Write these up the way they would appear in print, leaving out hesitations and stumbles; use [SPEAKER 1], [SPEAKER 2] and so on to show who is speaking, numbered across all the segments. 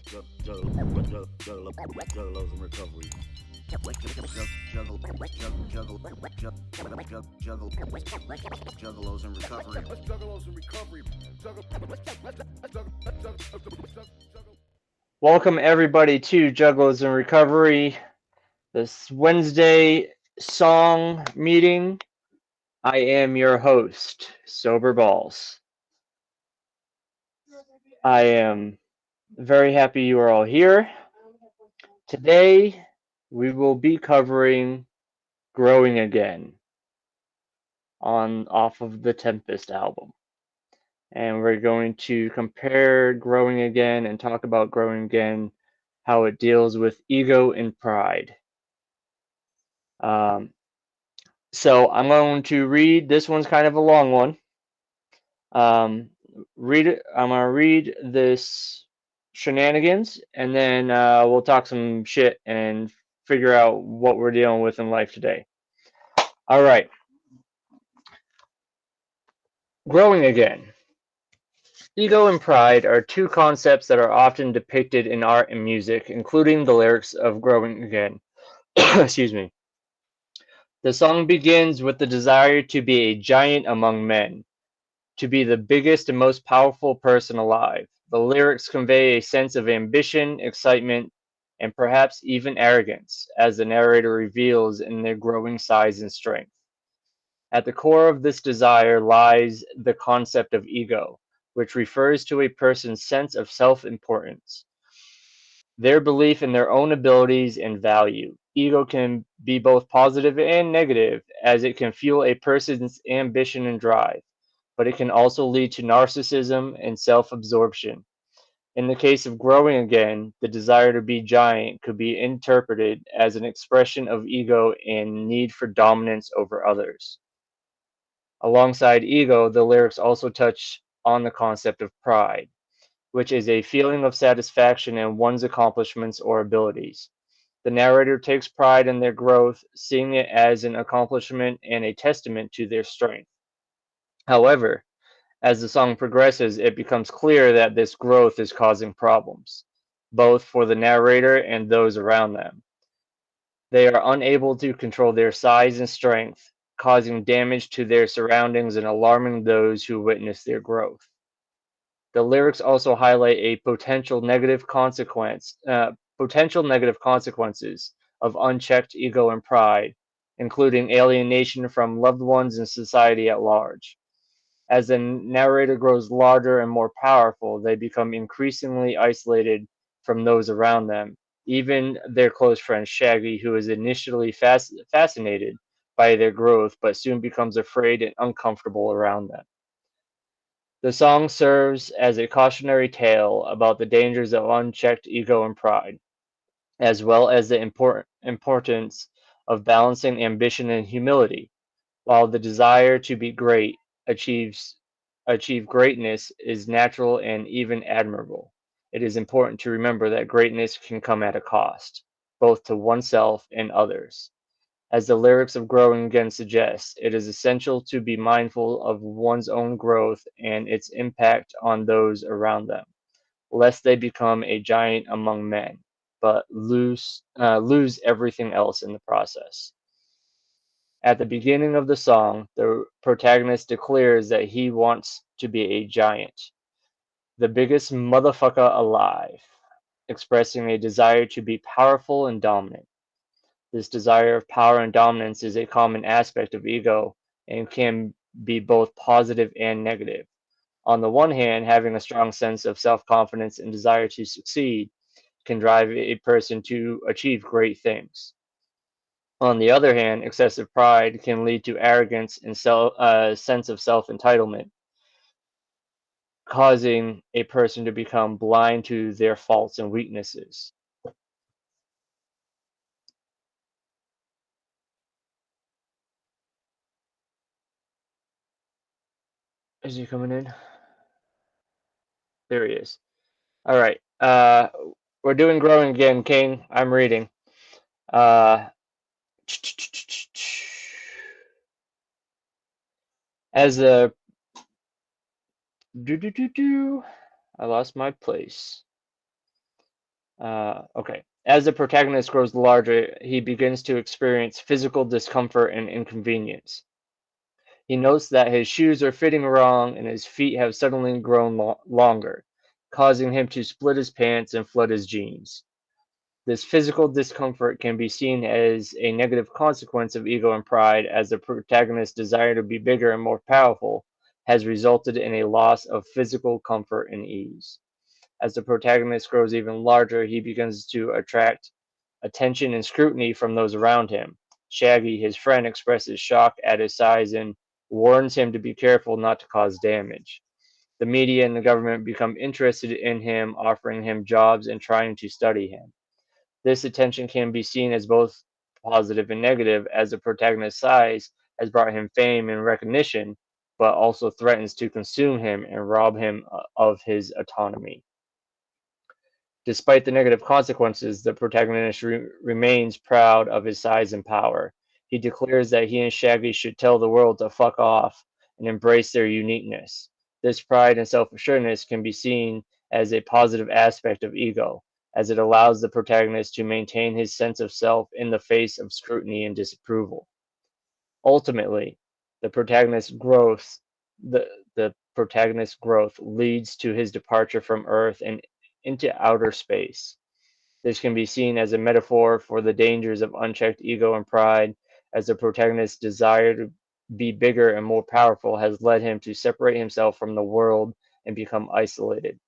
[SPEAKER 1] Juggalos in recovery. Juggalos in recovery. Juggalos in recovery.
[SPEAKER 2] Welcome everybody to Juggalos in Recovery. This Wednesday song meeting. I am your host, Sober Balls. I am very happy you are all here. Today we will be covering Growing Again on off of the Tempest album. And we're going to compare Growing Again and talk about Growing Again, how it deals with ego and pride. Um, So I'm going to read. This one's kind of a long one. Um, read it. I'm gonna read this shenanigans, and then we'll talk some shit and figure out what we're dealing with in life today. All right, growing again. Ego and pride are two concepts that are often depicted in art and music, including the lyrics of "Growing Again." Excuse me. The song begins with the desire to be a giant among men, to be the biggest and most powerful person alive. The lyrics convey a sense of ambition, excitement, and perhaps even arrogance, as the narrator reveals in their growing size and strength. At the core of this desire lies the concept of ego, which refers to a person's sense of self importance, their belief in their own abilities and value. Ego can be both positive and negative, as it can fuel a person's ambition and drive, but it can also lead to narcissism and self absorption. In the case of growing again, the desire to be giant could be interpreted as an expression of ego and need for dominance over others. Alongside ego, the lyrics also touch on the concept of pride, which is a feeling of satisfaction in one's accomplishments or abilities. The narrator takes pride in their growth, seeing it as an accomplishment and a testament to their strength. However, as the song progresses, it becomes clear that this growth is causing problems, both for the narrator and those around them. They are unable to control their size and strength, causing damage to their surroundings and alarming those who witness their growth. The lyrics also highlight a potential negative consequences of unchecked ego and pride, including alienation from loved ones and society at large. As the narrator grows larger and more powerful, they become increasingly isolated from those around them, even their close friend Shaggy, who is initially fascinated by their growth but soon becomes afraid and uncomfortable around them. The song serves as a cautionary tale about the dangers of unchecked ego and pride, as well as the importance of balancing ambition and humility. While the desire to be great achieves achieve greatness is natural and even admirable, it is important to remember that greatness can come at a cost, both to oneself and others. As the lyrics of Growing Again suggest, it is essential to be mindful of one's own growth and its impact on those around them, lest they become a giant among men, but lose everything else in the process. At the beginning of the song, the protagonist declares that he wants to be a giant, the biggest motherfucker alive, expressing a desire to be powerful and dominant. This desire of power and dominance is a common aspect of ego and can be both positive and negative. On the one hand, having a strong sense of self confidence and desire to succeed can drive a person to achieve great things. On the other hand, excessive pride can lead to arrogance and sense of self entitlement, causing a person to become blind to their faults and weaknesses. Is he coming in? There he is. All right. We're doing growing again, King. I'm reading. Uh, as a do do do do, I lost my place. Okay. As the protagonist grows larger, he begins to experience physical discomfort and inconvenience. He notes that his shoes are fitting wrong and his feet have suddenly grown longer, causing him to split his pants and flood his jeans. This physical discomfort can be seen as a negative consequence of ego and pride, as the protagonist's desire to be bigger and more powerful has resulted in a loss of physical comfort and ease. As the protagonist grows even larger, he begins to attract attention and scrutiny from those around him. Shaggy, his friend, expresses shock at his size and warns him to be careful not to cause damage. The media and the government become interested in him, offering him jobs and trying to study him. This attention can be seen as both positive and negative, as the protagonist's size has brought him fame and recognition, but also threatens to consume him and rob him of his autonomy. Despite the negative consequences, the protagonist remains proud of his size and power. He declares that he and Shaggy should tell the world to fuck off and embrace their uniqueness. This pride and self assuredness can be seen as a positive aspect of ego, as it allows the protagonist to maintain his sense of self in the face of scrutiny and disapproval. Ultimately, the protagonist's growth the, the protagonist's growth leads to his departure from Earth and into outer space. This can be seen as a metaphor for the dangers of unchecked ego and pride, as the protagonist's desire to be bigger and more powerful has led him to separate himself from the world and become isolated.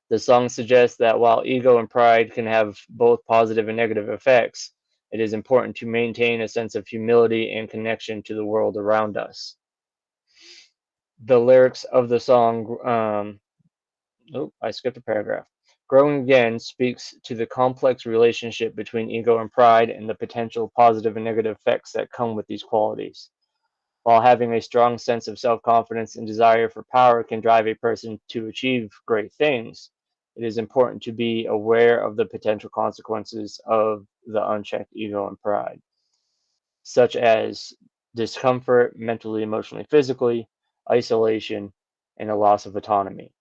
[SPEAKER 2] The song suggests that while ego and pride can have both positive and negative effects, it is important to maintain a sense of humility and connection to the world around us. The lyrics of the song, oh, I skipped a paragraph. Growing Again speaks to the complex relationship between ego and pride and the potential positive and negative effects that come with these qualities. While having a strong sense of self confidence and desire for power can drive a person to achieve great things, it is important to be aware of the potential consequences of the unchecked ego and pride, such as discomfort mentally, emotionally, physically, isolation, and a loss of autonomy.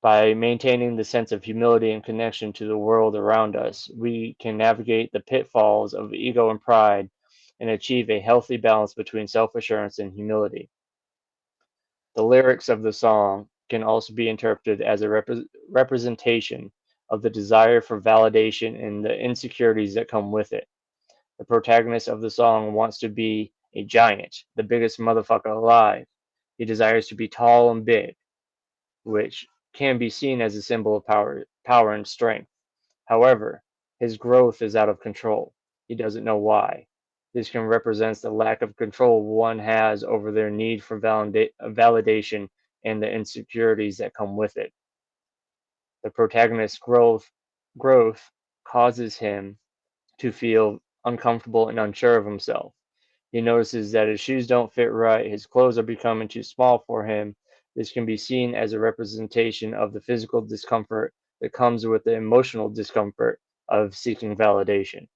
[SPEAKER 2] By maintaining the sense of humility and connection to the world around us, we can navigate the pitfalls of ego and pride and achieve a healthy balance between self assurance and humility. The lyrics of the song can also be interpreted as a representation of the desire for validation and the insecurities that come with it. The protagonist of the song wants to be a giant, the biggest motherfucker alive. He desires to be tall and big, which can be seen as a symbol of power and strength. However, his growth is out of control. He doesn't know why. This can represent the lack of control one has over their need for validation and the insecurities that come with it. The protagonist's growth causes him to feel uncomfortable and unsure of himself. He notices that his shoes don't fit right, his clothes are becoming too small for him. This can be seen as a representation of the physical discomfort that comes with the emotional discomfort of seeking validation.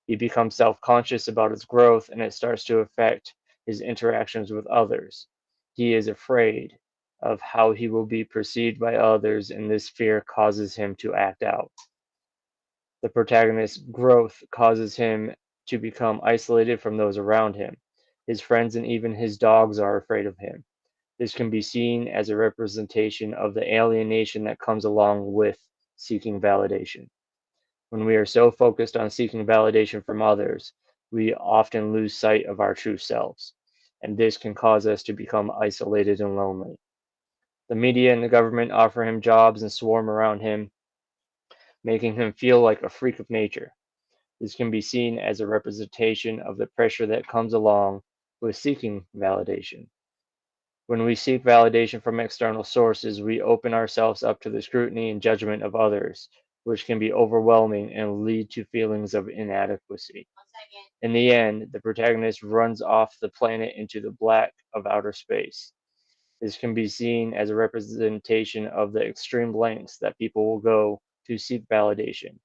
[SPEAKER 2] He becomes self conscious about his growth and it starts to affect his interactions with others. He is afraid of how he will be perceived by others, and this fear causes him to act out. The protagonist's growth causes him to become isolated from those around him. His friends and even his dogs are afraid of him. This can be seen as a representation of the alienation that comes along with seeking validation. When we are so focused on seeking validation from others, we often lose sight of our true selves, and this can cause us to become isolated and lonely. The media and the government offer him jobs and swarm around him, making him feel like a freak of nature. This can be seen as a representation of the pressure that comes along with seeking validation. When we seek validation from external sources, we open ourselves up to the scrutiny and judgment of others, which can be overwhelming and lead to feelings of inadequacy. In the end, the protagonist runs off the planet into the black of outer space. This can be seen as a representation of the extreme lengths that people will go to seek validation.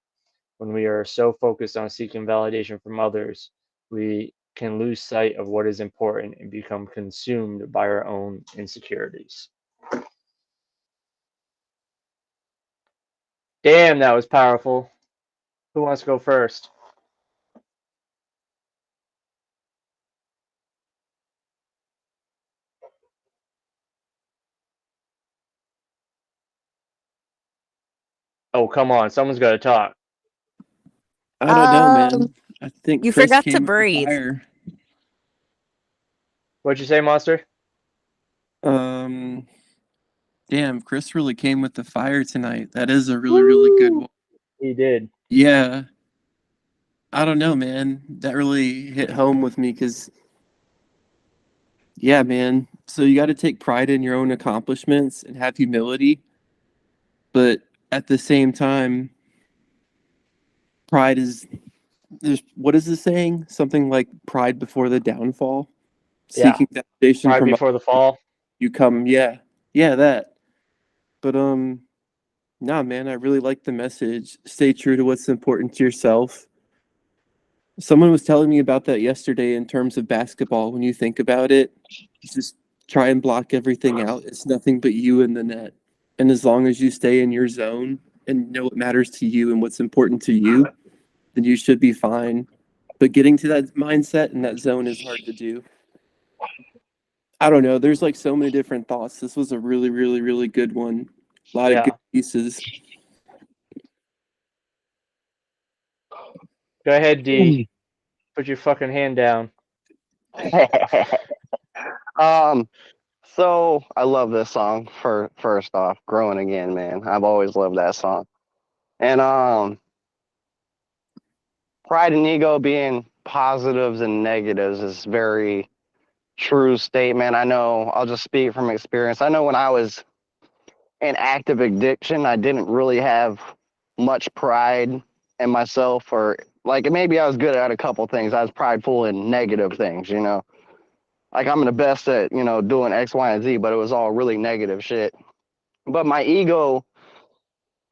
[SPEAKER 2] When we are so focused on seeking validation from others, we can lose sight of what is important and become consumed by our own insecurities. Damn, that was powerful. Who wants to go first? Oh, come on. Someone's got to talk.
[SPEAKER 3] I don't know,
[SPEAKER 4] Um,
[SPEAKER 3] man. I think
[SPEAKER 4] you
[SPEAKER 3] Chris
[SPEAKER 4] forgot to
[SPEAKER 3] came with the
[SPEAKER 4] breathe.
[SPEAKER 3] fire.
[SPEAKER 2] What'd you say, Monster?
[SPEAKER 3] Um, Damn, Chris really came with the fire tonight. That is a really, really good
[SPEAKER 2] Woo!
[SPEAKER 3] one.
[SPEAKER 2] He did.
[SPEAKER 3] Yeah, I don't know, man. That really hit home with me because, yeah, man. So you got to take pride in your own accomplishments and have humility, but at the same time, pride is there's what is the saying? Something like pride before the downfall,
[SPEAKER 2] Yeah.
[SPEAKER 3] seeking validation
[SPEAKER 2] Right
[SPEAKER 3] from
[SPEAKER 2] before the fall.
[SPEAKER 3] you come. Yeah, yeah, that. But nah, man, I really like the message. Stay true to what's important to yourself. Someone was telling me about that yesterday in terms of basketball. When you think about it, just try and block everything out. It's nothing but you in the net. And as long as you stay in your zone and know what matters to you and what's important to you, then you should be fine. But getting to that mindset and that zone is hard to do. I don't know. There's like so many different thoughts. This was a really, really, really good one. A lot of good
[SPEAKER 2] Yeah.
[SPEAKER 3] pieces.
[SPEAKER 2] Go ahead, D. Put your fucking hand down.
[SPEAKER 5] um, so I love this song for first off, Growing Again, man. I've always loved that song. And pride and ego being positives and negatives is very true statement. I know I'll just speak from experience. I know when I was in active addiction, I didn't really have much pride in myself or like maybe I was good at a couple things. I was prideful in negative things, you know. Like I'm the best at, you know, doing X, Y, and Z, but it was all really negative shit. But my ego,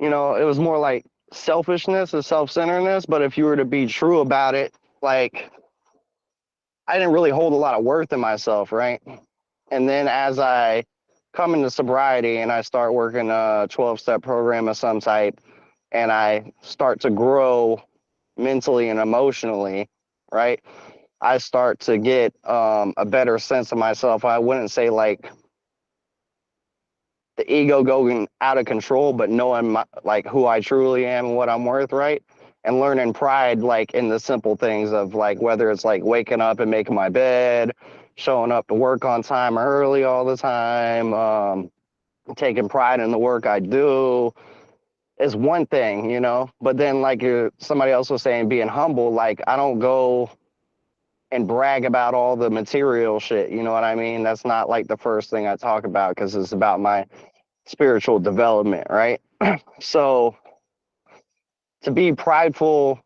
[SPEAKER 5] you know, it was more like selfishness and self-centeredness. But if you were to be true about it, like I didn't really hold a lot of worth in myself, right? And then as I come into sobriety and I start working a 12-step program of some type, and I start to grow mentally and emotionally, right? I start to get a better sense of myself. I wouldn't say like the ego going out of control, but knowing like who I truly am and what I'm worth, right? And learning pride, like in the simple things of like whether it's like waking up and making my bed, showing up to work on time or early all the time, taking pride in the work I do is one thing, you know. But then, like somebody else was saying, being humble, like I don't go and brag about all the material shit. You know what I mean? That's not like the first thing I talk about because it's about my spiritual development, right? So to be prideful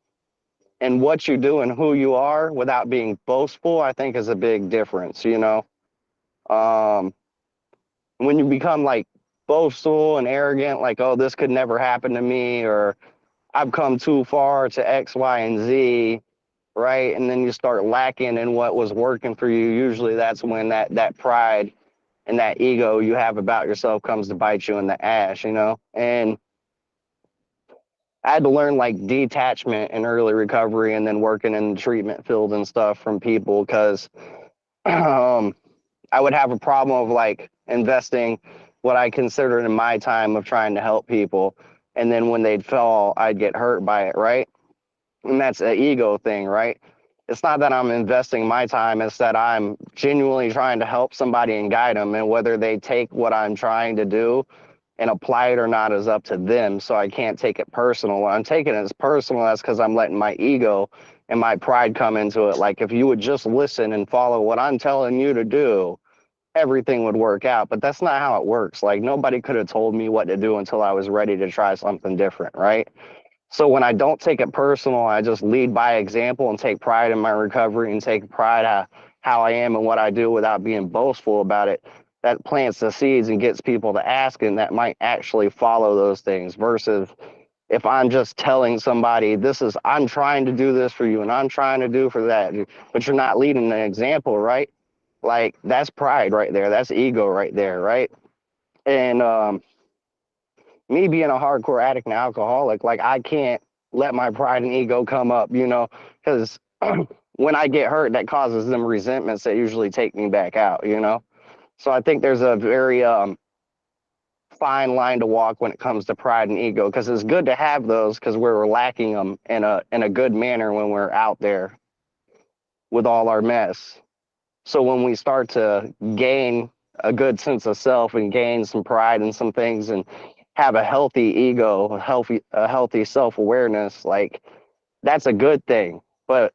[SPEAKER 5] in what you do and who you are without being boastful, I think is a big difference, you know? Um, when you become like boastful and arrogant, like, oh, this could never happen to me, or I've come too far to X, Y, and Z, right? And then you start lacking in what was working for you. Usually that's when that pride and that ego you have about yourself comes to bite you in the ass, you know? And I had to learn like detachment in early recovery and then working in the treatment field and stuff from people because I would have a problem of like investing what I considered in my time of trying to help people. And then when they'd fall, I'd get hurt by it, right? And that's an ego thing, right? It's not that I'm investing my time, it's that I'm genuinely trying to help somebody and guide them. And whether they take what I'm trying to do and apply it or not is up to them. So I can't take it personal. When I'm taking it as personal, that's because I'm letting my ego and my pride come into it. Like if you would just listen and follow what I'm telling you to do, everything would work out. But that's not how it works. Like nobody could have told me what to do until I was ready to try something different, right? So when I don't take it personal, I just lead by example and take pride in my recovery and take pride how I am and what I do without being boastful about it. That plants the seeds and gets people to ask and that might actually follow those things versus if I'm just telling somebody this is I'm trying to do this for you and I'm trying to do for that, but you're not leading an example, right? Like that's pride right there. That's ego right there, right? And me being a hardcore addict and alcoholic, like I can't let my pride and ego come up, you know, because when I get hurt, that causes them resentments that usually take me back out, you know. So I think there's a very fine line to walk when it comes to pride and ego, because it's good to have those because we're lacking them in a good manner when we're out there with all our mess. So when we start to gain a good sense of self and gain some pride in some things and have a healthy ego, a healthy self-awareness, like that's a good thing. But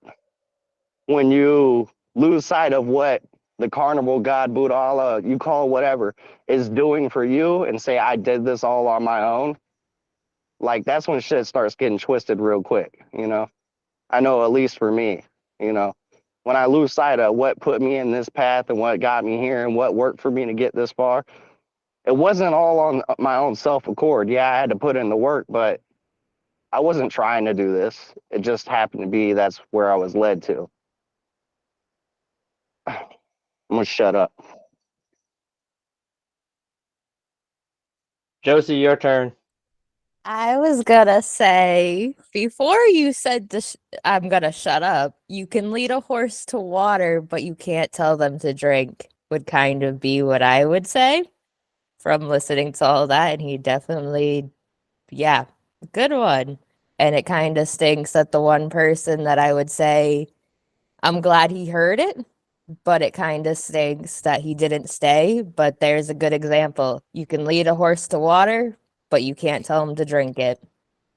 [SPEAKER 5] when you lose sight of what the carnival god, Buddha, Allah, you call whatever, is doing for you and say, I did this all on my own, like that's when shit starts getting twisted real quick, you know? I know, at least for me, you know, when I lose sight of what put me in this path and what got me here and what worked for me to get this far, it wasn't all on my own self accord. Yeah, I had to put in the work, but I wasn't trying to do this. It just happened to be that's where I was led to. I'm gonna shut up.
[SPEAKER 2] Josie, your turn.
[SPEAKER 4] I was gonna say, before you said this, I'm gonna shut up. You can lead a horse to water, but you can't tell them to drink, would kind of be what I would say from listening to all that. And he definitely, yeah, good one. And it kind of stinks that the one person that I would say, I'm glad he heard it, but it kind of stinks that he didn't stay. But there's a good example. You can lead a horse to water, but you can't tell him to drink it,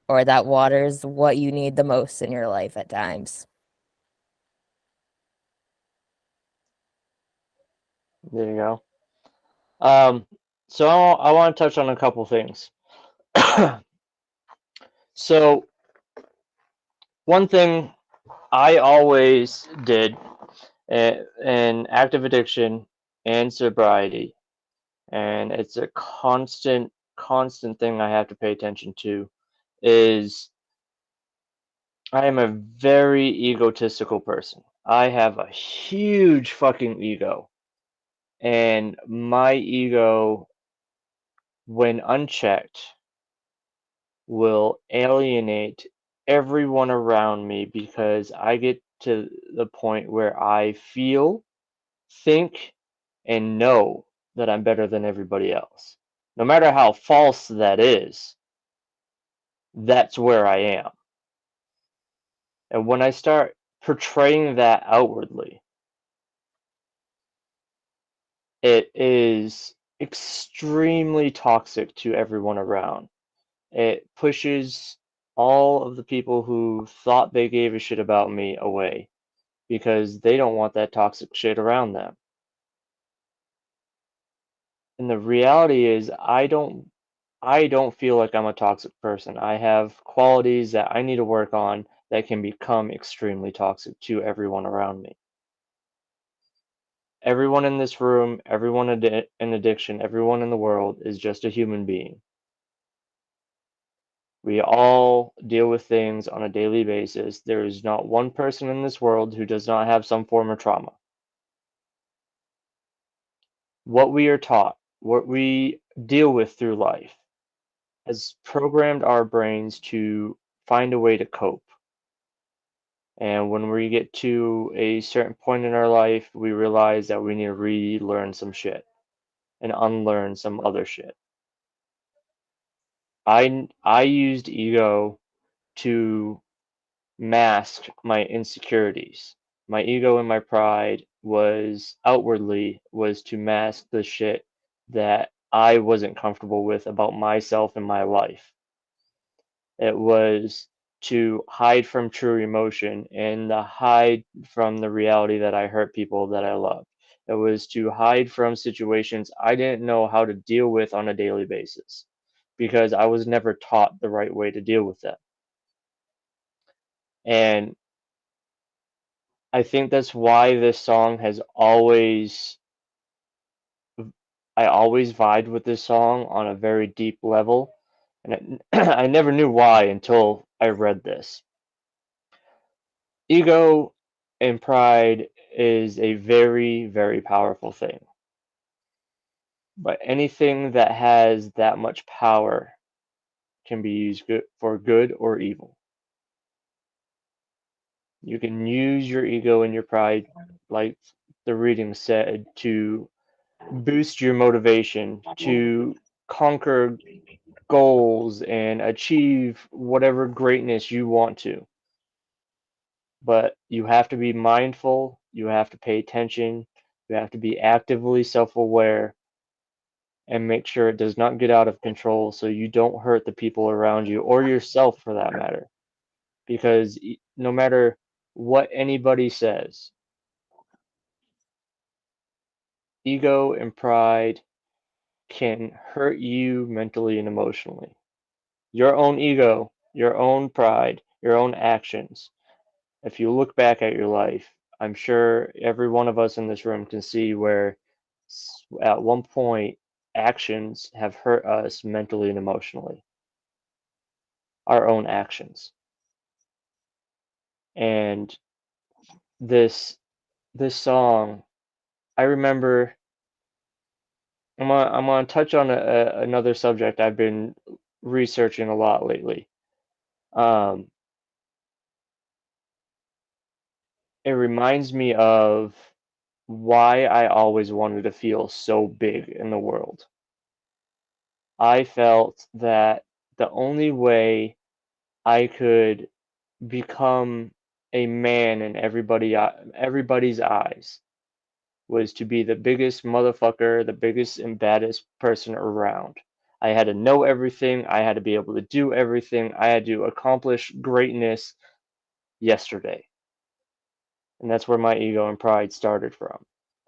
[SPEAKER 4] or that water's what you need the most in your life at times.
[SPEAKER 2] There you go. So I want to touch on a couple things. So one thing I always did in active addiction and sobriety, and it's a constant thing I have to pay attention to, is I am a very egotistical person. I have a huge fucking ego, and my ego, when unchecked, will alienate everyone around me because I get to the point where I feel, think, and know that I'm better than everybody else. No matter how false that is, that's where I am. And when I start portraying that outwardly, it is extremely toxic to everyone around. It pushes all of the people who thought they gave a shit about me away because they don't want that toxic shit around them. And the reality is I don't feel like I'm a toxic person. I have qualities that I need to work on that can become extremely toxic to everyone around me. Everyone in this room, everyone in addiction, everyone in the world is just a human being. We all deal with things on a daily basis. There is not one person in this world who does not have some form of trauma. What we are taught, what we deal with through life, has programmed our brains to find a way to cope. And when we get to a certain point in our life, we realize that we need to relearn some shit and unlearn some other shit. I used ego to mask my insecurities. My ego and my pride was to mask the shit that I wasn't comfortable with about myself and my life. It was to hide from true emotion and to hide from the reality that I hurt people that I loved. It was to hide from situations I didn't know how to deal with on a daily basis because I was never taught the right way to deal with them. And I think that's why this song has always I always vibed with this song on a very deep level, and I never knew why until I read this. Ego and pride is a very, very powerful thing. But anything that has that much power can be used for good or evil. You can use your ego and your pride, like the reading said, to boost your motivation, to conquer goals and achieve whatever greatness you want to. But you have to be mindful, you have to pay attention, you have to be actively self aware and make sure it does not get out of control so you don't hurt the people around you or yourself for that matter. Because no matter what anybody says, ego and pride can hurt you mentally and emotionally. Your own ego, your own pride, your own actions. If you look back at your life, I'm sure every one of us in this room can see where at one point actions have hurt us mentally and emotionally. Our own actions. And this this song, I remember I'm gonna touch on another subject I've been researching a lot lately. Um, it reminds me of why I always wanted to feel so big in the world. I felt that the only way I could become a man in everybody's eyes was to be the biggest motherfucker, the biggest and baddest person around. I had to know everything. I had to be able to do everything. I had to accomplish greatness yesterday. And that's where my ego and pride started from.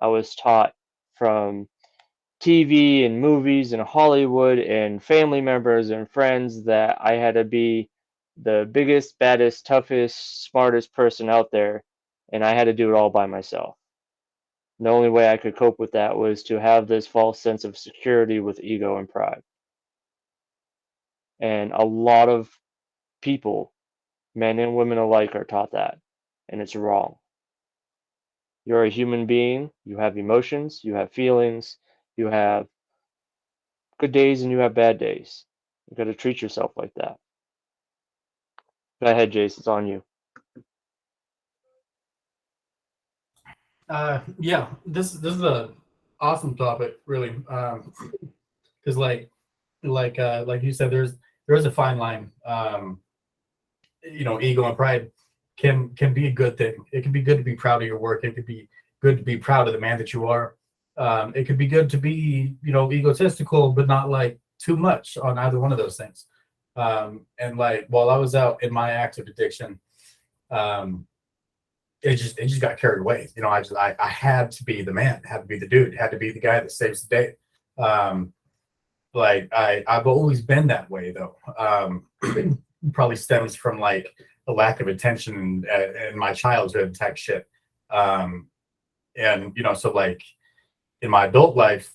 [SPEAKER 2] I was taught from TV and movies and Hollywood and family members and friends that I had to be the biggest, baddest, toughest, smartest person out there, and I had to do it all by myself. The only way I could cope with that was to have this false sense of security with ego and pride. And a lot of people, men and women alike, are taught that, and it's wrong. You're a human being, you have emotions, you have feelings, you have good days and you have bad days. You got to treat yourself like that. Go ahead, Jace, it's on you.
[SPEAKER 6] Yeah, this is a awesome topic, really, because like you said, there's a fine line. Ego and pride can be a good thing. It can be good to be proud of your work. It could be good to be proud of the man that you are. It could be good to be egotistical, but not like too much on either one of those things. And like while I was out in my active addiction, it just got carried away. I had to be the man, had to be the dude, had to be the guy that saves the day. I've always been that way though. Probably stems from like a lack of attention in my childhood type shit. So like in my adult life,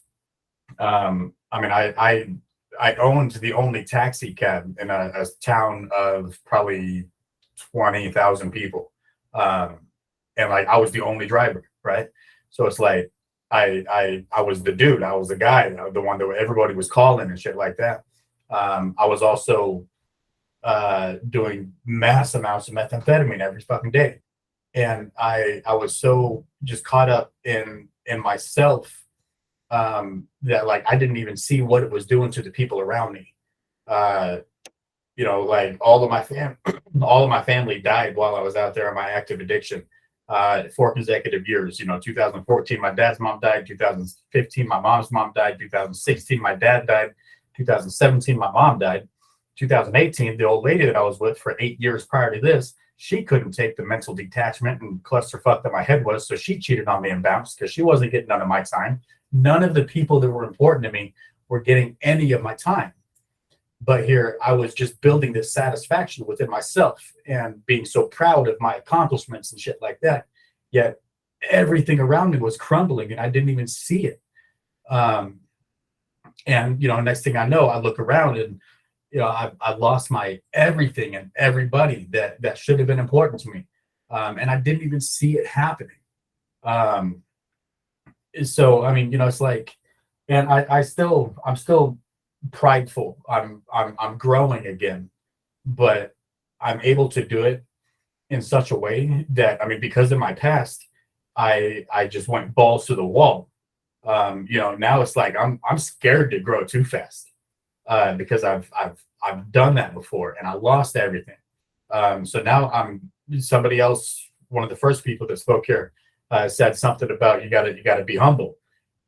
[SPEAKER 6] I owned the only taxi cab in a town of probably 20,000 people. And like I was the only driver, right? So it's like I was the dude, I was the guy, the one that everybody was calling and shit like that. I was also doing mass amounts of methamphetamine every fucking day, and I was so just caught up in myself that like I didn't even see what it was doing to the people around me. Like all of my family died while I was out there in my active addiction. 4 consecutive years. 2014, my dad's mom died. 2015, my mom's mom died. 2016, my dad died. 2017, my mom died. 2018, the old lady that I was with for 8 years prior to this, she couldn't take the mental detachment and clusterfuck that my head was, so she cheated on me and bounced because she wasn't getting none of my time. None of the people that were important to me were getting any of my time. But here I was just building this satisfaction within myself and being so proud of my accomplishments and shit like that. Yet everything around me was crumbling and I didn't even see it. Next thing I know, I look around and, I lost my everything and everybody that should have been important to me. And I didn't even see it happening. It's like, and I'm still prideful. I'm growing again, but I'm able to do it in such a way that, I mean, because of my past, I just went balls to the wall. Now it's like I'm scared to grow too fast, because I've done that before and I lost everything. So now I'm somebody else. One of the first people that spoke here said something about you gotta be humble.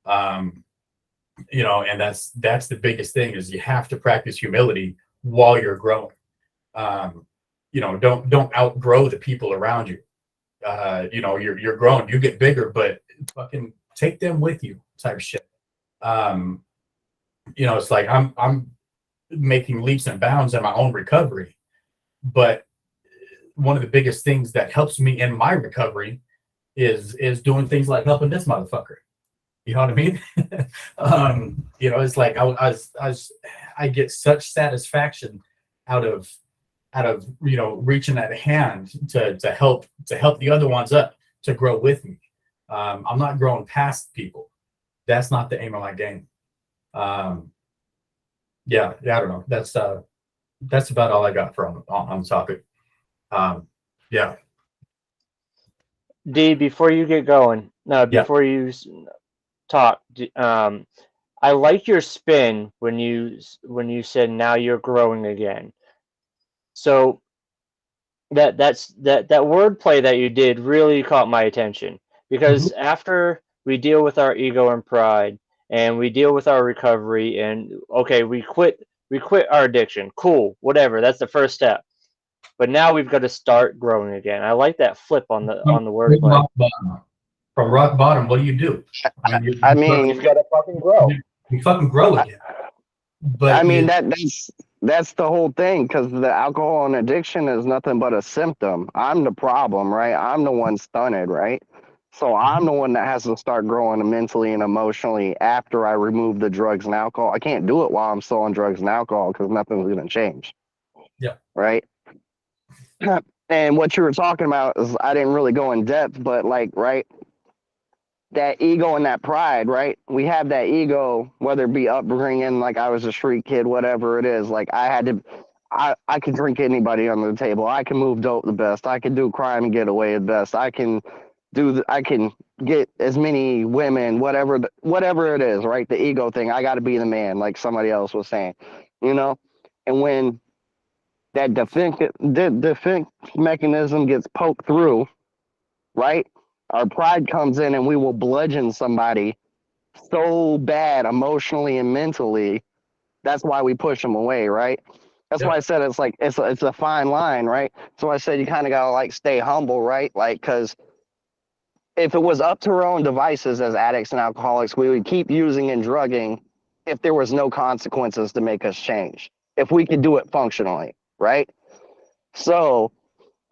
[SPEAKER 6] Um, and that's the biggest thing is you have to practice humility while you're growing. Um, don't outgrow the people around you. You're growing, you get bigger, but fucking take them with you, type shit. Um, it's like I'm making leaps and bounds in my own recovery, but one of the biggest things that helps me in my recovery is doing things like helping this motherfucker. You know what I mean? It's like I get such satisfaction out of reaching that hand to help the other ones up to grow with me. I'm not growing past people. That's not the aim of my game. I don't know. That's about all I got on the topic. Yeah.
[SPEAKER 2] D, before you get going, no,
[SPEAKER 6] Yeah.
[SPEAKER 2] before you talk, I like your spin when you said now you're growing again. So that wordplay that you did really caught my attention because after we deal with our ego and pride and we deal with our recovery and okay, we quit our addiction. Cool, whatever. That's the first step. But now we've got to start growing again. I like that flip on the wordplay.
[SPEAKER 6] From rock bottom, what do? I mean,
[SPEAKER 5] I mean,
[SPEAKER 2] You've got to fucking grow.
[SPEAKER 6] you fucking grow again. But
[SPEAKER 5] I mean that's the whole thing, because the alcohol and addiction is nothing but a symptom. I'm the problem, right? I'm the one stunted, right? So I'm the one that has to start growing mentally and emotionally after I remove the drugs and alcohol. I can't do it while I'm still on drugs and alcohol because nothing's going to change.
[SPEAKER 6] Yeah.
[SPEAKER 5] Right. And what you were talking about is I didn't really go in depth, but like, right, that ego and that pride, right? We have that ego, whether it be upbringing, like I was a street kid, whatever it is. Like I can drink anybody under the table. I can move dope the best. I can do crime and get away the best. I can I can get as many women, whatever it is, right? The ego thing. I got to be the man, like somebody else was saying, And when that defense mechanism gets poked through, right? Our pride comes in and we will bludgeon somebody so bad emotionally and mentally. That's why we push them away, right? That's why I said it's like it's a fine line, right? So I said you kind of gotta like stay humble, right? Like, because if it was up to our own devices as addicts and alcoholics, we would keep using and drugging if there was no consequences to make us change. If we could do it functionally, right? So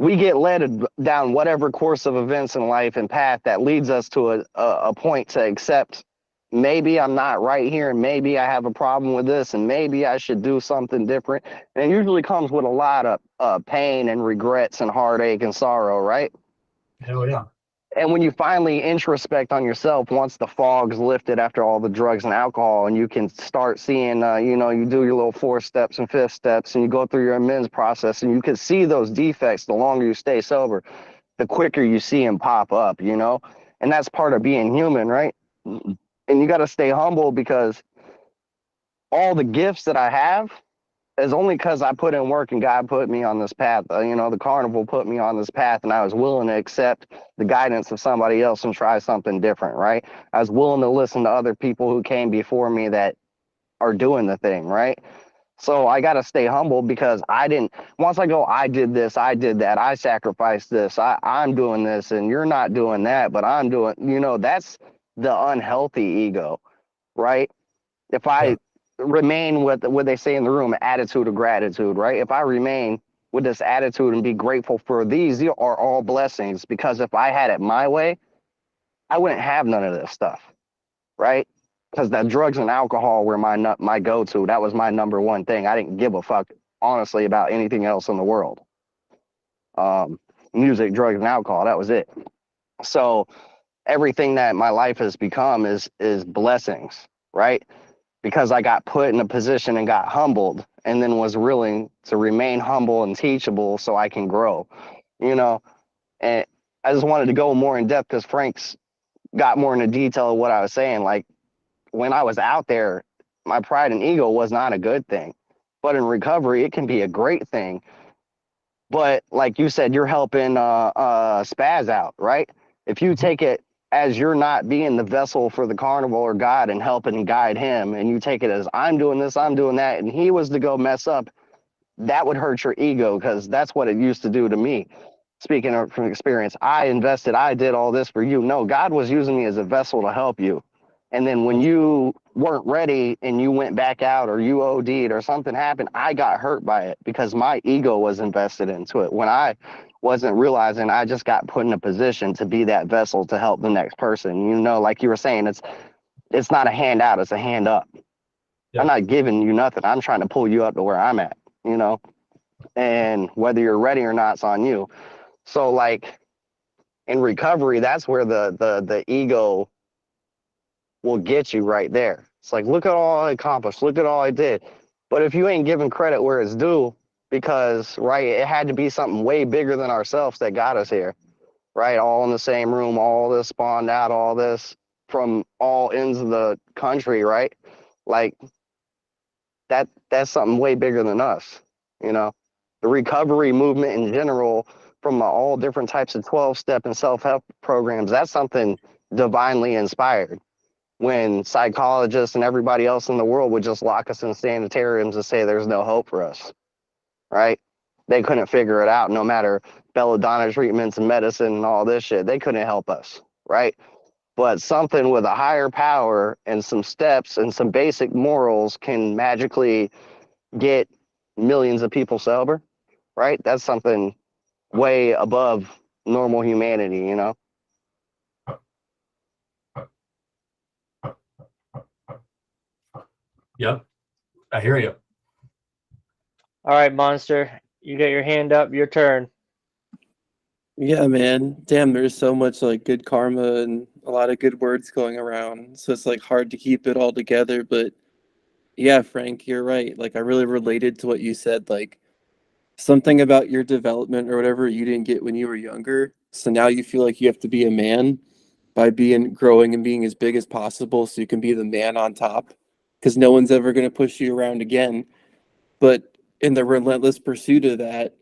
[SPEAKER 5] we get led down whatever course of events in life and path that leads us to a point to accept maybe I'm not right here and maybe I have a problem with this and maybe I should do something different. And it usually comes with a lot of pain and regrets and heartache and sorrow, right?
[SPEAKER 6] Hell yeah.
[SPEAKER 5] And when you finally introspect on yourself, once the fog's lifted after all the drugs and alcohol, and you can start seeing, you do your little 4 steps and 5 steps, and you go through your amends process, and you can see those defects. The longer you stay sober, the quicker you see them pop up, and that's part of being human, right? And you got to stay humble, because all the gifts that I have is only because I put in work and God put me on this path. The carnival put me on this path, and I was willing to accept the guidance of somebody else and try something different, right? I was willing to listen to other people who came before me that are doing the thing, right? So I got to stay humble, because once I go, I did this, I did that, I sacrificed this, I'm doing this, and you're not doing that, but I'm doing, that's the unhealthy ego, right? If I remain with what they say in the room, attitude of gratitude, right? If I remain with this attitude and be grateful for these are all blessings, because if I had it my way, I wouldn't have none of this stuff, right? Because the drugs and alcohol were my go-to. That was my number one thing. I didn't give a fuck, honestly, about anything else in the world. Music, drugs, and alcohol, that was it. So everything that my life has become is blessings, right? because I got put in a position and got humbled, and then was willing to remain humble and teachable so I can grow, you know. And I just wanted to go more in depth because Frank's got more into detail of what I was saying. Like, when I was out there, my pride and ego was not a good thing, but in recovery, it can be a great thing. But like you said, you're helping Spaz out, right? If you take it as you're not being the vessel for the carnival or God and helping guide him, and you take it as I'm doing this, I'm doing that, and he was to go mess up, that would hurt your ego, because that's what it used to do to me. Speaking of from experience, I invested, I did all this for you. No, God was using me as a vessel to help you. And then when you weren't ready and you went back out or you OD'd or something happened, I got hurt by it because my ego was invested into it. When I wasn't realizing, I just got put in a position to be that vessel to help the next person. You know, like you were saying, it's not a handout, it's a hand up.
[SPEAKER 6] Yeah.
[SPEAKER 5] I'm not giving you nothing. I'm trying to pull you up to where I'm at, you know, and whether you're ready or not, it's on you. So like in recovery, that's where the ego will get you right there. It's like, look at all I accomplished, look at all I did. But if you ain't giving credit where it's due, because right, it had to be something way bigger than ourselves that got us here, right? All in the same room, all this spawned out, all this from all ends of the country, right? Like that's something way bigger than us, you know. The recovery movement in general, from all different types of 12-step and self-help programs, that's something divinely inspired. When psychologists and everybody else in the world would just lock us in sanitariums and say there's no hope for us, right? They couldn't figure it out, no matter belladonna treatments and medicine and all this shit. They couldn't help us, right? But something with a higher power and some steps and some basic morals can magically get millions of people sober, right? That's something way above normal humanity, you know?
[SPEAKER 6] Yep, I hear you.
[SPEAKER 2] All right, Monster, you got your hand up. Your turn.
[SPEAKER 3] Yeah, man. Damn, there's so much like good karma and a lot of good words going around. So it's like hard to keep it all together. But yeah, Frank, you're right. Like I really related to what you said. Like something about your development or whatever you didn't get when you were younger. So now you feel like you have to be a man by being growing and being as big as possible so you can be the man on top. Because no one's ever going to push you around again. But in the relentless pursuit of that,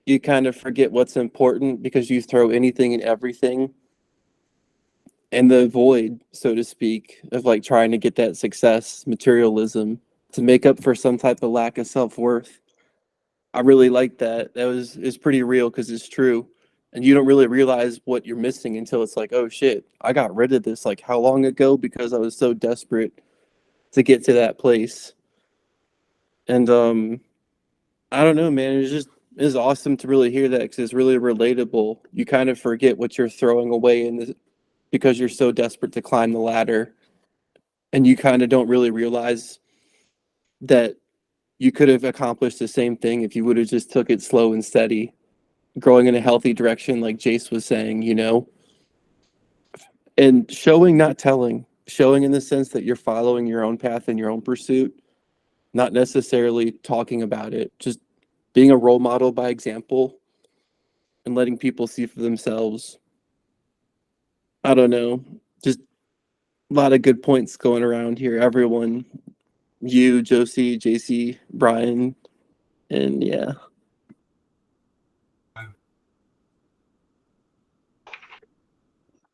[SPEAKER 3] you kind of forget what's important because you throw anything and everything in the void, so to speak, of like trying to get that success, materialism, to make up for some type of lack of self-worth. I really like that. That was is pretty real because it's true. And you don't really realize what you're missing until it's like, oh shit, I got rid of this like how long ago because I was so desperate to get to that place. And I don't know, man. It's awesome to really hear that because it's really relatable. You kind of forget what you're throwing away in this because you're so desperate to climb the ladder, and you kind of don't really realize that you could have accomplished the same thing if you would have just took it slow and steady, growing in a healthy direction, like Jace was saying, you know, and showing, not telling, showing in the sense that you're following your own path and your own pursuit, not necessarily talking about it, just being a role model by example and letting people see for themselves. I don't know. Just a lot of good points going around here. Everyone, you, Josie, JC, Brian, and yeah.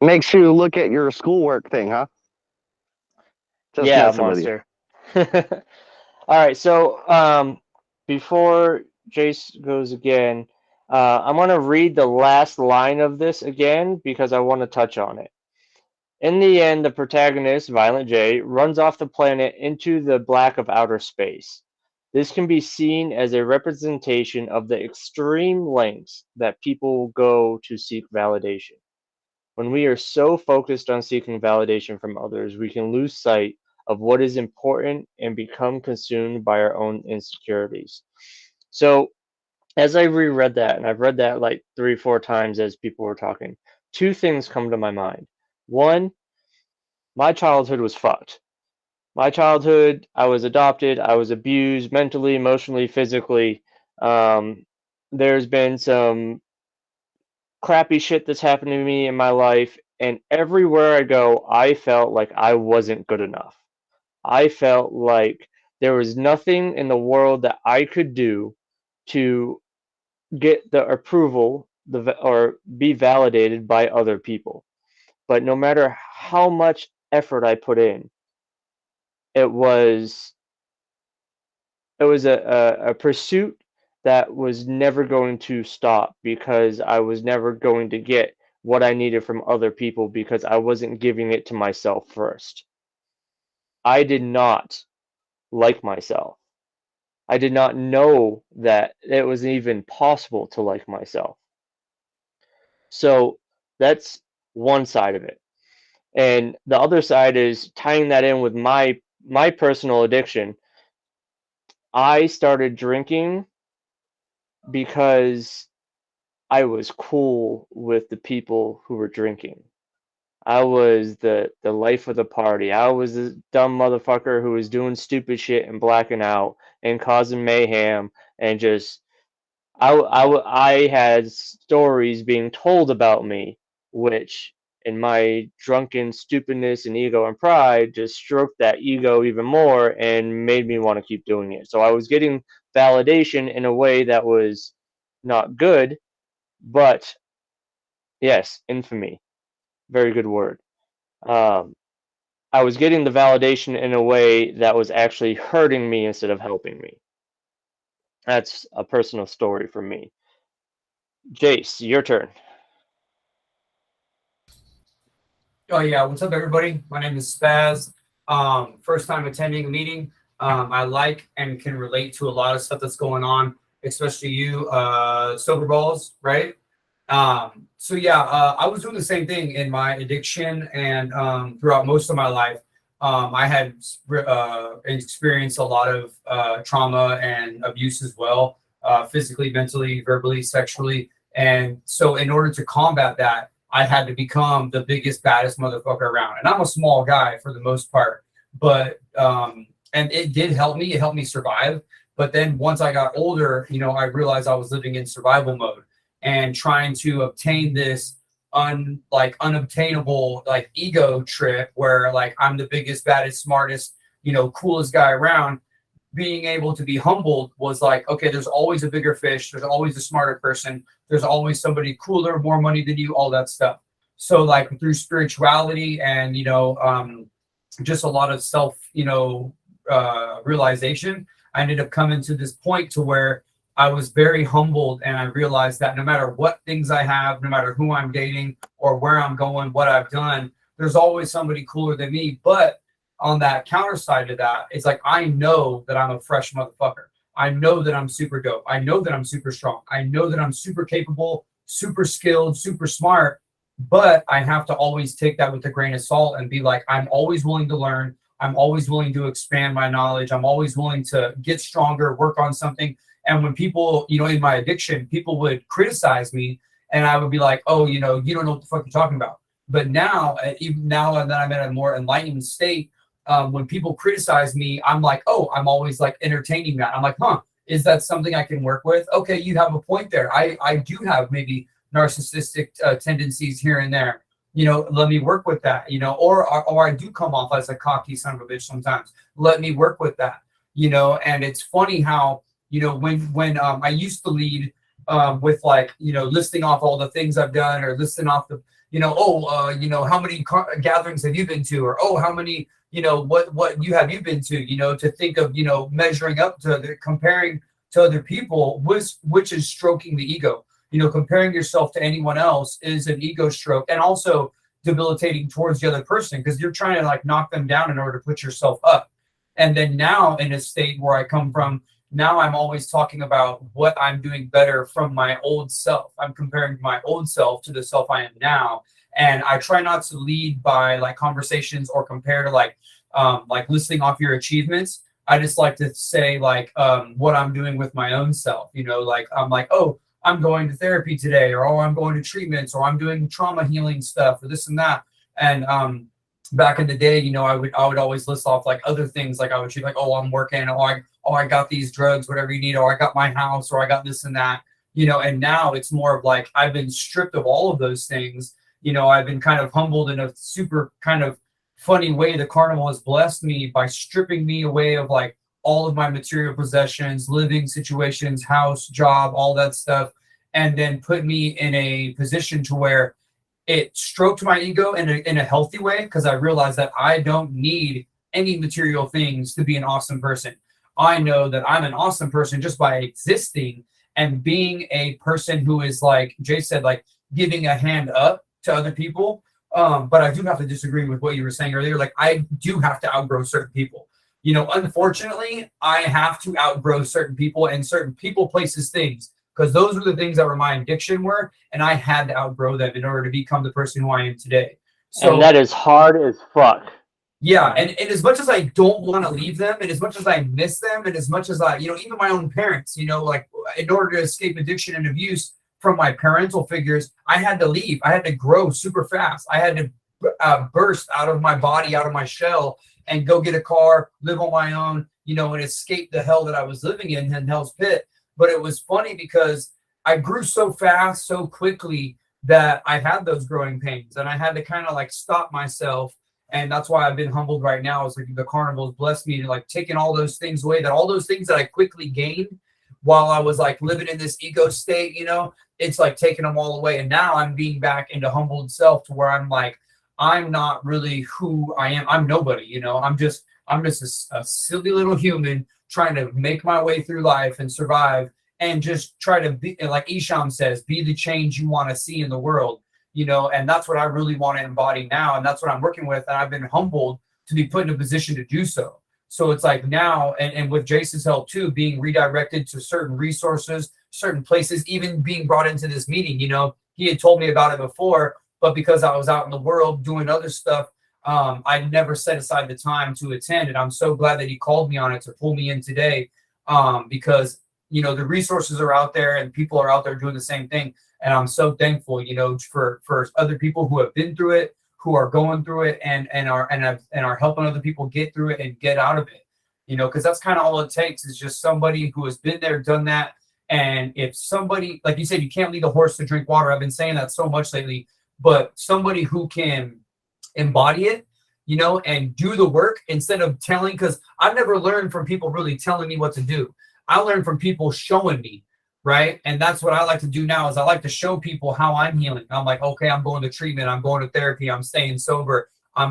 [SPEAKER 5] Makes you look at your schoolwork thing, huh? Just
[SPEAKER 2] Yeah,
[SPEAKER 5] messing with you.
[SPEAKER 2] Monster. All right, so before Jace goes again, I'm going to read the last line of this again because I want to touch on it. In the end, the protagonist, Violent J, runs off the planet into the black of outer space. This can be seen as a representation of the extreme lengths that people go to seek validation. When we are so focused on seeking validation from others, we can lose sight of what is important and become consumed by our own insecurities. So, as I reread that, and I've read that like 3, 4 times as people were talking, two things come to my mind. One, my childhood was fucked. My childhood, I was adopted, I was abused mentally, emotionally, physically. Um, there's been some crappy shit that's happened to me in my life, and everywhere I go, I felt like I wasn't good enough. I felt like there was nothing in the world that I could do to get the approval or be validated by other people. But no matter how much effort I put in, it was a pursuit that was never going to stop because I was never going to get what I needed from other people because I wasn't giving it to myself first. I did not like myself. I did not know that it was even possible to like myself. So that's one side of it. And the other side is tying that in with my personal addiction. I started drinking because I was cool with the people who were drinking. I was the life of the party. I was the dumb motherfucker who was doing stupid shit and blacking out and causing mayhem and just I had stories being told about me, which in my drunken stupidness and ego and pride just stroked that ego even more and made me want to keep doing it. So I was getting validation in a way that was not good, but yes, infamy, very good word. Um, I was getting the validation in a way that was actually hurting me instead of helping me. That's a personal story for me. Jace, your turn.
[SPEAKER 7] Oh yeah, what's up everybody? My name is Spaz. First time attending a meeting. I like and can relate to a lot of stuff that's going on, especially you, sober balls, right? So yeah, I was doing the same thing in my addiction and throughout most of my life. I had experienced a lot of trauma and abuse as well, physically, mentally, verbally, sexually. And so in order to combat that, I had to become the biggest, baddest motherfucker around. And I'm a small guy for the most part, but and it did help me. It helped me survive. But then once I got older, I realized I was living in survival mode and trying to obtain this unobtainable like ego trip where like I'm the biggest, baddest, smartest, coolest guy around. Being able to be humbled was like, okay, there's always a bigger fish, there's always a smarter person, there's always somebody cooler, more money than you, all that stuff. So like through spirituality and just a lot of self realization, I ended up coming to this point to where I was very humbled, and I realized that no matter what things I have, no matter who I'm dating or where I'm going, what I've done, there's always somebody cooler than me. But on that counter side of that, it's like I know that I'm a fresh motherfucker. I know that I'm super dope. I know that I'm super strong. I know that I'm super capable, super skilled, super smart. But I have to always take that with a grain of salt and be like, I'm always willing to learn. I'm always willing to expand my knowledge. I'm always willing to get stronger, work on something. And when people, in my addiction, people would criticize me and I would be like, oh, you don't know what the fuck you're talking about. But now, even now that I'm in a more enlightened state, when people criticize me, I'm like, oh, I'm always like entertaining that. I'm like, is that something I can work with? Okay, you have a point there. I do have maybe narcissistic tendencies here and there. Let me work with that, or I do come off as a cocky son of a bitch sometimes. Let me work with that, and it's funny how, when I used to lead with like, listing off all the things I've done or listing off the, how many gatherings have you been to? Or, oh, how many, what you have you been to think of, measuring up to comparing to other people, which is stroking the ego. Comparing yourself to anyone else is an ego stroke and also debilitating towards the other person because you're trying to like knock them down in order to put yourself up. And then now in a state where I come from, now I'm always talking about what I'm doing better from my old self. I'm comparing my old self to the self I am now. And I try not to lead by like conversations or compare to like listing off your achievements. I just like to say like what I'm doing with my own self, like I'm like, oh, I'm going to therapy today, or oh, I'm going to treatments, or I'm doing trauma healing stuff, or this and that. And back in the day, you know, I would always list off like other things, like I would choose like, oh, I'm working, I got these drugs, whatever you need, or I got my house, or I got this and that, you know. And now it's more of like I've been stripped of all of those things. You know, I've been kind of humbled in a super kind of funny way. The carnival has blessed me by stripping me away of like all of my material possessions, living situations, house, job, all that stuff, and then put me in a position to where it stroked my ego in a healthy way, because I realized that I don't need any material things to be an awesome person. I know that I'm an awesome person just by existing and being a person who is, like Jay said, like giving a hand up to other people. But I do have to disagree with what you were saying earlier. Like, I do have to outgrow certain people. You know, unfortunately, I have to outgrow certain people and certain people, places, things, because those were the things that were my addiction were, and I had to outgrow them in order to become the person who I am today. So
[SPEAKER 2] And that is hard as fuck.
[SPEAKER 7] yeah, and as much as I don't want to leave them, and as much as I miss them, and as much as I, you know, even my own parents, you know, like in order to escape addiction and abuse from my parental figures, I had to leave. I had to grow super fast. I had to burst out of my body, out of my shell, and go get a car, live on my own, you know, and escape the hell that I was living in Hell's Pit. But it was funny because I grew so fast, so quickly, that I had those growing pains, and I had to kind of like stop myself. And that's why I've been humbled right now. It's like the carnival's blessed me to like taking all those things away, that all those things that I quickly gained while I was like living in this ego state, you know, it's like taking them all away. And now I'm being back into humbled self, to where I'm like, I'm not really who I am. I'm nobody, you know. I'm just a silly little human trying to make my way through life and survive, and just try to be, like Isham says, be the change you want to see in the world, you know. And that's what I really want to embody now, and that's what I'm working with. And I've been humbled to be put in a position to do so. So it's like now, and with Jason's help too, being redirected to certain resources, certain places, even being brought into this meeting. You know, he had told me about it before, but because I was out in the world doing other stuff, I never set aside the time to attend. And I'm so glad that he called me on it to pull me in today, because, you know, the resources are out there and people are out there doing the same thing. And I'm so thankful, you know, for other people who have been through it, who are going through it, and are helping other people get through it and get out of it, you know, because that's kind of all it takes, is just somebody who has been there, done that. And if somebody, like you said, you can't lead a horse to drink water. I've been saying that so much lately, but somebody who can embody it, you know, and do the work instead of telling, because I've never learned from people really telling me what to do. I learned from people showing me, right? And that's what I like to do now, is I like to show people how I'm healing. I'm like, okay, I'm going to treatment, I'm going to therapy, I'm staying sober.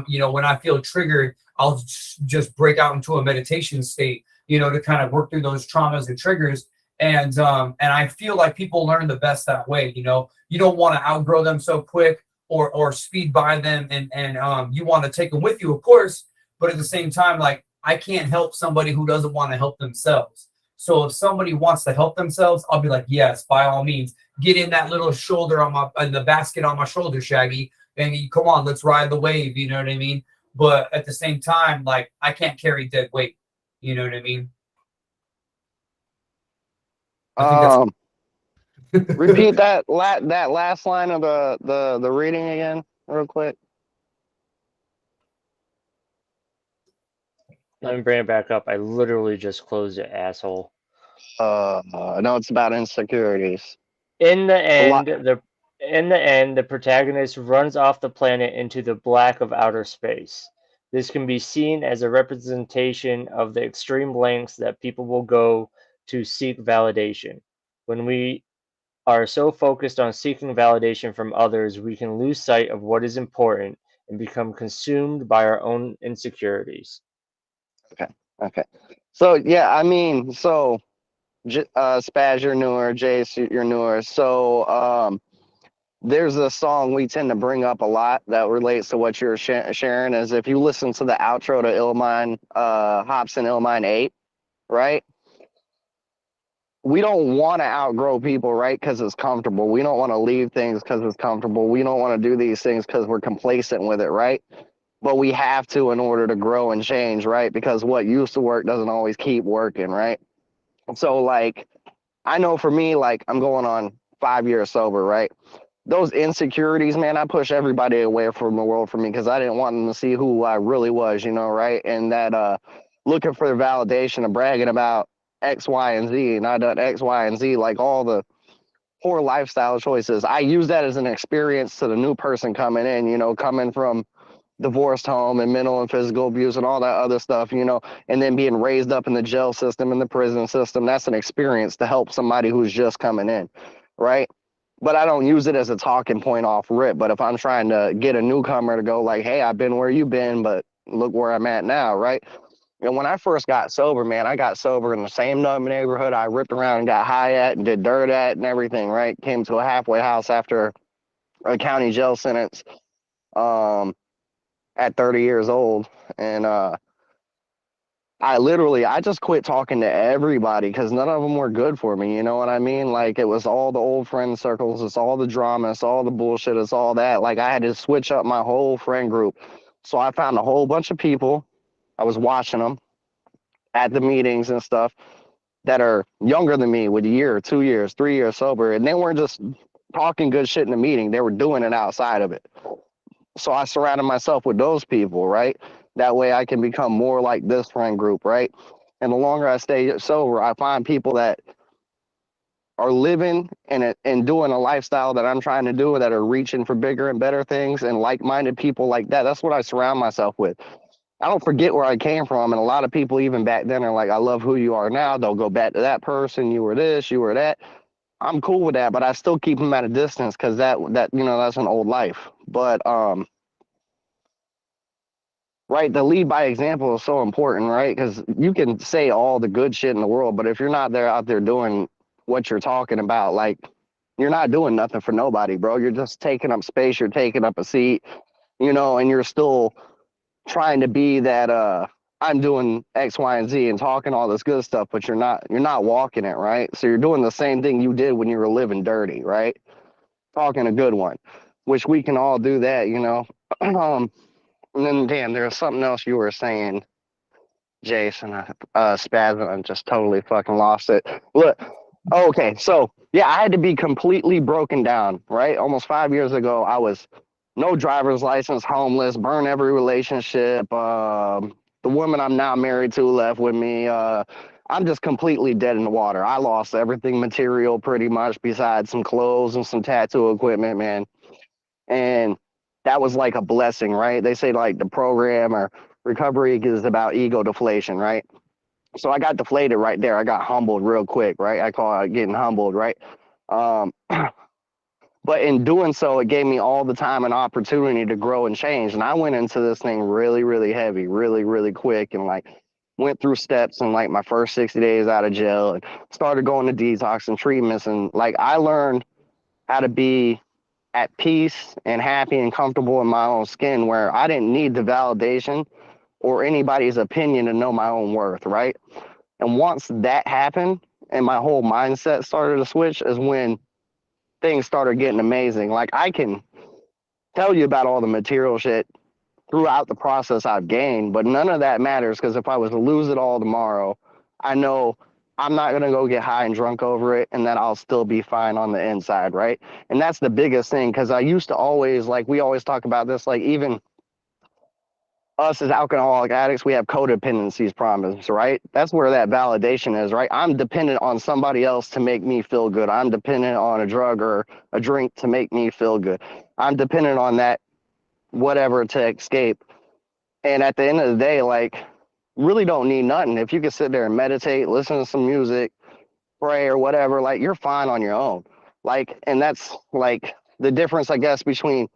[SPEAKER 7] You know, when I feel triggered, I'll just break out into a meditation state, you know, to kind of work through those traumas and triggers. And I feel like people learn the best that way. You know, you don't want to outgrow them so quick, or speed by them, and you want to take them with you, of course, but at the same time, like, I can't help somebody who doesn't want to help themselves. So if somebody wants to help themselves, I'll be like, yes, by all means, get in that little shoulder in the basket on my shoulder, Shaggy, and come on, let's ride the wave. You know what I mean? But at the same time, like, I can't carry dead weight. You know what I mean? I think that's
[SPEAKER 5] Repeat that last line of the reading again, real quick.
[SPEAKER 2] Let me bring it back up. I literally just closed it, asshole.
[SPEAKER 5] No, it's about insecurities.
[SPEAKER 2] In the end, the protagonist runs off the planet into the black of outer space. This can be seen as a representation of the extreme lengths that people will go to seek validation. When we are so focused on seeking validation from others, we can lose sight of what is important and become consumed by our own insecurities.
[SPEAKER 5] Okay. So yeah, I mean, so Spaz, you're newer, Jace, you're newer. So there's a song we tend to bring up a lot that relates to what you're sharing. Is if you listen to the outro to Illmind, Hobson Illmind 8, right? We don't want to outgrow people, right? Because it's comfortable. We don't want to leave things because it's comfortable. We don't want to do these things because we're complacent with it, right? But we have to in order to grow and change, right? Because what used to work doesn't always keep working, right? So, like, I know for me, like, I'm going on 5 years sober, right? those insecurities, man, I push everybody away from the world from me because I didn't want them to see who I really was, you know, right? And that looking for the validation of bragging about X, Y, and Z, and I done X, Y, and Z, like all the poor lifestyle choices. I use that as an experience to the new person coming in, you know, coming from divorced home and mental and physical abuse and all that other stuff, you know, and then being raised up in the jail system and the prison system. That's an experience to help somebody who's just coming in, right? But I don't use it as a talking point off rip. But if I'm trying to get a newcomer to go like, hey, I've been where you've been, but look where I'm at now, right? And when I first got sober, man, I got sober in the same neighborhood I ripped around and got high at and did dirt at and everything, right? Came to a halfway house after a county jail sentence at 30 years old. And I just quit talking to everybody because none of them were good for me. You know what I mean? Like it was all the old friend circles. It's all the drama. It's all the bullshit. It's all that. Like I had to switch up my whole friend group. So I found a whole bunch of people. I was watching them at the meetings and stuff that are younger than me with a year, 2 years, 3 years sober. And they weren't just talking good shit in the meeting. They were doing it outside of it. So I surrounded myself with those people, right? That way I can become more like this friend group, right? And the longer I stay sober, I find people that are living and doing a lifestyle that I'm trying to do, that are reaching for bigger and better things, and like-minded people like that. That's what I surround myself with. I don't forget where I came from. And a lot of people even back then are like, I love who you are now. They'll go back to that person. You were this, you were that. I'm cool with that, but I still keep them at a distance because that you know, that's an old life. But right, the lead by example is so important, right? Because you can say all the good shit in the world, but if you're not there out there doing what you're talking about, like you're not doing nothing for nobody, bro. You're just taking up space, you're taking up a seat, you know, and you're still trying to be that I'm doing X, Y, and Z and talking all this good stuff, but you're not walking it, right? So you're doing the same thing you did when you were living dirty, right? Talking a good one, which we can all do that, you know. And then, damn, there's something else you were saying, Jason. Spaz, I just totally fucking lost it. Look, okay, so yeah, I had to be completely broken down, right? Almost 5 years ago, I was no driver's license, homeless, burned every relationship. The woman I'm now married to left with me. I'm just completely dead in the water. I lost everything material pretty much besides some clothes and some tattoo equipment, man. And that was like a blessing, right? They say like the program or recovery is about ego deflation, right? So I got deflated right there. I got humbled real quick, right? I call it getting humbled, right? Um, but in doing so, it gave me all the time and opportunity to grow and change. And I went into this thing really, really heavy, really, really quick, and like went through steps in like my first 60 days out of jail and started going to detox and treatments. And like I learned how to be at peace and happy and comfortable in my own skin, where I didn't need the validation or anybody's opinion to know my own worth, right? And once that happened and my whole mindset started to switch is when things started getting amazing. Like I can tell you about all the material shit throughout the process I've gained, but none of that matters because if I was to lose it all tomorrow, I know I'm not going to go get high and drunk over it and that I'll still be fine on the inside, right? And that's the biggest thing because I used to always, like, we always talk about this, like, even us as alcoholic addicts, we have codependencies problems, right? That's where that validation is, right? I'm dependent on somebody else to make me feel good. I'm dependent on a drug or a drink to make me feel good. I'm dependent on that whatever to escape. And at the end of the day, like, really don't need nothing. If you can sit there and meditate, listen to some music, pray or whatever, like, you're fine on your own. Like, and that's like the difference, I guess, between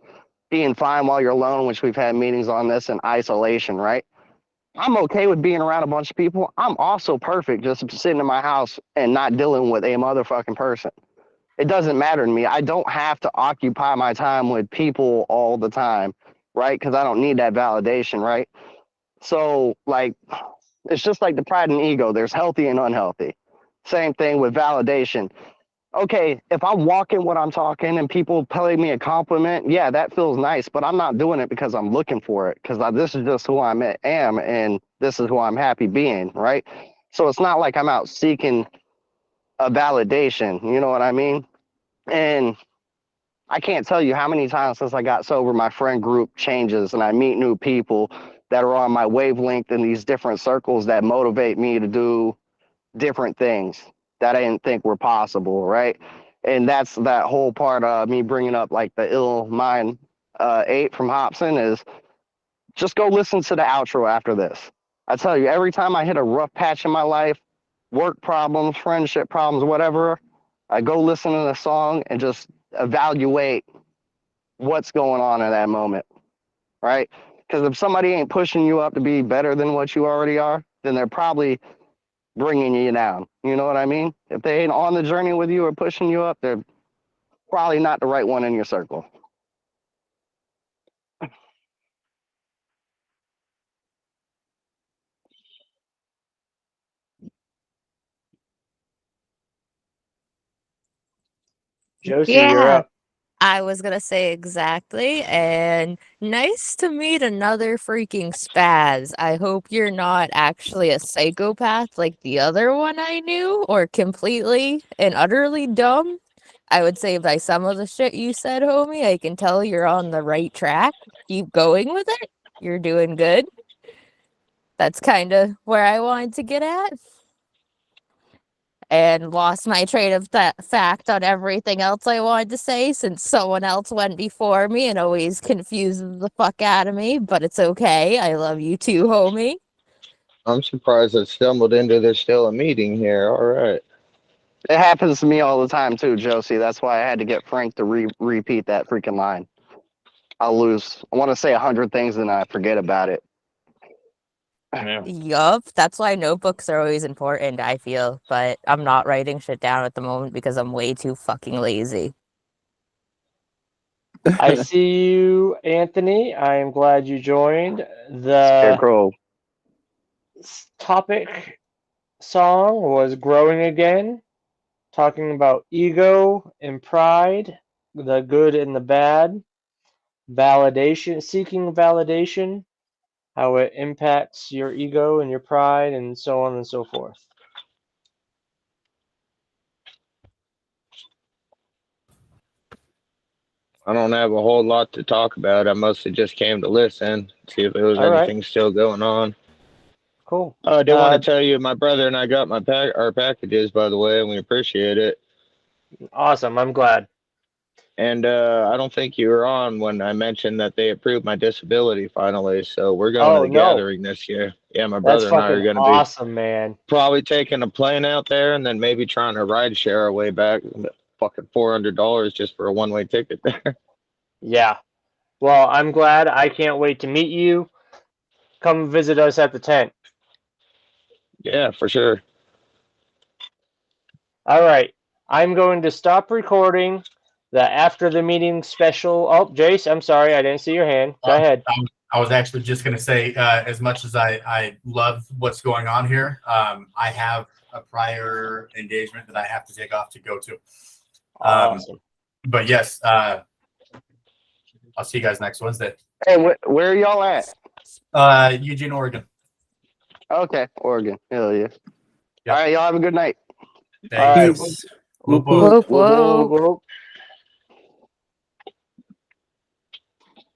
[SPEAKER 5] being fine while you're alone, which we've had meetings on this, and isolation, right? I'm okay with being around a bunch of people. I'm also perfect just sitting in my house and not dealing with a motherfucking person. It doesn't matter to me. I don't have to occupy my time with people all the time, right? Because I don't need that validation, right? So, like, it's just like the pride and ego. There's healthy and unhealthy. Same thing with validation. Okay, if I'm walking what I'm talking and people pay me a compliment, yeah, that feels nice, but I'm not doing it because I'm looking for it, because this is just who I am, and this is who I'm happy being, right? So it's not like I'm out seeking a validation, you know what I mean? And I can't tell you how many times since I got sober, my friend group changes and I meet new people that are on my wavelength in these different circles that motivate me to do different things that I didn't think were possible, right? And that's that whole part of me bringing up like the ill mind 8 from Hobson is just go listen to the outro after this. I tell you, every time I hit a rough patch in my life, work problems, friendship problems, whatever, I go listen to the song and just evaluate what's going on in that moment, right? Because if somebody ain't pushing you up to be better than what you already are, then they're probably bringing you down. You know what I mean? If they ain't on the journey with you or pushing you up, they're probably not the right one in your circle.
[SPEAKER 2] Josie, you're
[SPEAKER 4] Yeah,
[SPEAKER 2] up.
[SPEAKER 4] I was gonna say exactly. And nice to meet another freaking spaz. I hope you're not actually a psychopath like the other one I knew, or completely and utterly dumb. I would say by some of the shit you said, homie, I can tell you're on the right track. Keep going with it. You're doing good. That's kind of where I wanted to get at. And lost my train of fact on everything else I wanted to say since someone else went before me and always confuses the fuck out of me. But it's okay. I love you too, homie.
[SPEAKER 8] I'm surprised I stumbled into there's still a meeting here. All right.
[SPEAKER 5] It happens to me all the time too, Josie. That's why I had to get Frank to repeat that freaking line. I'll lose. I want to say 100 things and I forget about it.
[SPEAKER 8] Yeah.
[SPEAKER 4] Yup. That's why notebooks are always important, I feel. But I'm not writing shit down at the moment because I'm way too fucking lazy.
[SPEAKER 2] I see you, Anthony. I am glad you joined. The
[SPEAKER 5] Scarecrow.
[SPEAKER 2] topic song was Growing Again, talking about ego and pride, the good and the bad, validation, seeking validation, how it impacts your ego and your pride, and so on and so forth.
[SPEAKER 8] I don't have a whole lot to talk about. I mostly just came to listen, see if there was
[SPEAKER 2] All right,
[SPEAKER 8] anything still going on.
[SPEAKER 2] cool.
[SPEAKER 8] I do want to tell you, my brother and I got our packages, by the way, and we appreciate it.
[SPEAKER 2] Awesome. I'm glad.
[SPEAKER 8] And I don't think you were on when I mentioned that they approved my disability finally. So we're going to
[SPEAKER 2] Oh
[SPEAKER 8] the
[SPEAKER 2] no,
[SPEAKER 8] gathering this year. Yeah, my
[SPEAKER 2] that's
[SPEAKER 8] brother and I are
[SPEAKER 2] fucking
[SPEAKER 8] going to be
[SPEAKER 2] awesome, man.
[SPEAKER 8] probably taking a plane out there and then maybe trying to ride share our way back. Fucking $400 just for a one-way ticket there.
[SPEAKER 2] Yeah. Well, I'm glad. I can't wait to meet you. Come visit us at the tent.
[SPEAKER 8] Yeah, for sure.
[SPEAKER 2] All right. I'm going to stop recording the after the meeting special. Oh, Jace, I'm sorry. I didn't see your hand. Go ahead.
[SPEAKER 6] I was actually just going to say, as much as I love what's going on here, I have a prior engagement that I have to take off to go to.
[SPEAKER 2] Awesome.
[SPEAKER 6] But yes, I'll see you guys next Wednesday.
[SPEAKER 5] Hey, where are y'all at?
[SPEAKER 6] Eugene, Oregon.
[SPEAKER 5] Okay, Oregon. Hell yeah.
[SPEAKER 6] Yeah.
[SPEAKER 5] All right, y'all have a good night.
[SPEAKER 6] Thank you.
[SPEAKER 3] Peace.
[SPEAKER 6] Whoop,
[SPEAKER 3] Whoop,
[SPEAKER 6] whoop.
[SPEAKER 3] whoop.
[SPEAKER 2] Whoop, whoop, whoop.